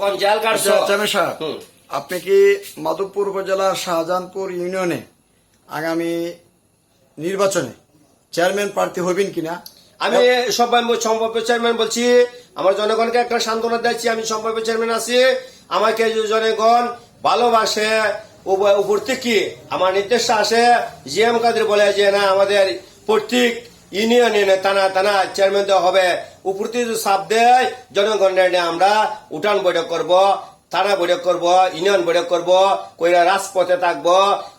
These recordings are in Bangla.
কখন জেল কাটছো? চেয়ারম্যান সাহেব, আপনি কি মাধবপুর উপজেলার শাহজাহানপুর ইউনিয়নে আগামী নির্বাচনে চেয়ারম্যান প্রার্থী হবেন কিনা? আমি সম্ভাব্য চেয়ারম্যান বলছি। আমার জনগণকে একটা সান্ত্বনা দিচ্ছি, আমি সম্ভাব্য চেয়ারম্যান আছি। আমাকে যদি জনগণ ভালোবাসে, উপর থেকে আমার নির্দেশ আসে, জিএম কাদের বলে যে না আমাদের প্রত্যেক ইউনিয়নে টানা চেয়ারম্যান দেওয়া হবে, উপর থেকে যদি চাপ দেয় জনগণের আমরা উঠান বৈঠক করব, থানা বৈঠক করব, ইউনিয়ন বৈঠক করব, কইরা রাজপথে থাকবো।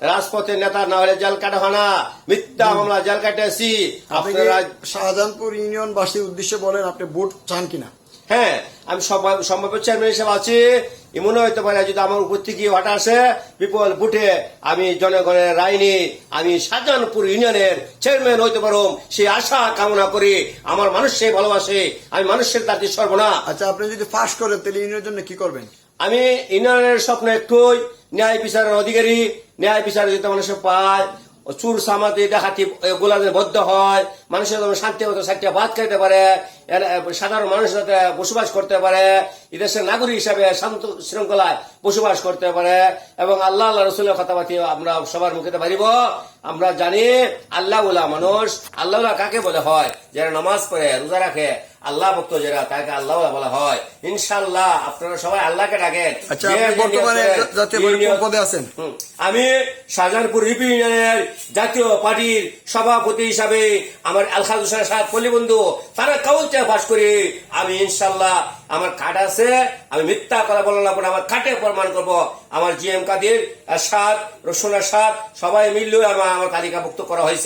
রাজপথের নেতা না হলে জেল কাটা হয় না, মিথ্যা মামলা জেল কাটেছি। আপনারা শাহজাহানপুর ইউনিয়নবাসীর উদ্দেশ্যে বলেন আপনি ভোট চান কিনা? হ্যাঁ, আমি সম্ভাব্য চেয়ারম্যান হিসেবে আছি। এমনও হইতে পারে যদি আমার উপর থেকে হঠাৎ আসে বিপুল বুটে আমি জনগণের রায় নিয়ে আমি শাহজাহানপুর ইউনিয়নের চেয়ারম্যান হইতে পারো, সেই আশা কামনা করি। আমার মানুষকে ভালোবাসে, আমি মানুষের তাতে সর্বনা। আচ্ছা, আপনি যদি পাস করেন তাহলে ইউনিয়নের জন্য কি করবেন? আমি ইউনিয়নের স্বপ্ন একটুই, ন্যায় বিচারের অধিকারী, ন্যায় বিচার যদি মানুষে পায়, চুর সামাতে ডাকাতি এগুলা বদ্ধ হয়, মানুষের যেন শান্তি মতো চারটা ভাত খাইতে পারে, সাধারণ মানুষ যাতে বসবাস করতে পারে, এদেশের নাগরিক হিসাবে শান্ত শৃঙ্খলায় বসবাস করতে পারে, এবং আল্লাহ রসুলের কথাবার্তা আমরা সবার মুখে পারিব। আমরা জানি আল্লাহ মানুষ, আল্লাহ কাকে বলে হয়? যারা নামাজ পড়ে রোজা রাখে, আল্লাহ ভক্ত যারা তাকে আল্লাহ বলা হয়। ইনশাল্লাহ আপনারা সবাই আল্লাহকে ডাকেন। আচ্ছা, আপনি বর্তমানে জাতীয় কোন পদে আছেন? আমি শাহজাহানপুর ইউপি ইউনিয়নের জাতীয় পার্টির সভাপতি হিসাবে আমার আলখাজ হোসেন সাহেব পল্লীবন্ধু তারা কাউন্টে পাস করি। আমি ইনশাল্লাহ আমার কার্ড আছে, আমি মিথ্যা কথা বললাম না, আমার কার্ডে প্রমাণ করব। আমার জিএম কাদের এরশাদ, রসুন এরশাদ সবাই মিললে আমার তালিকাভুক্ত করা হয়েছে।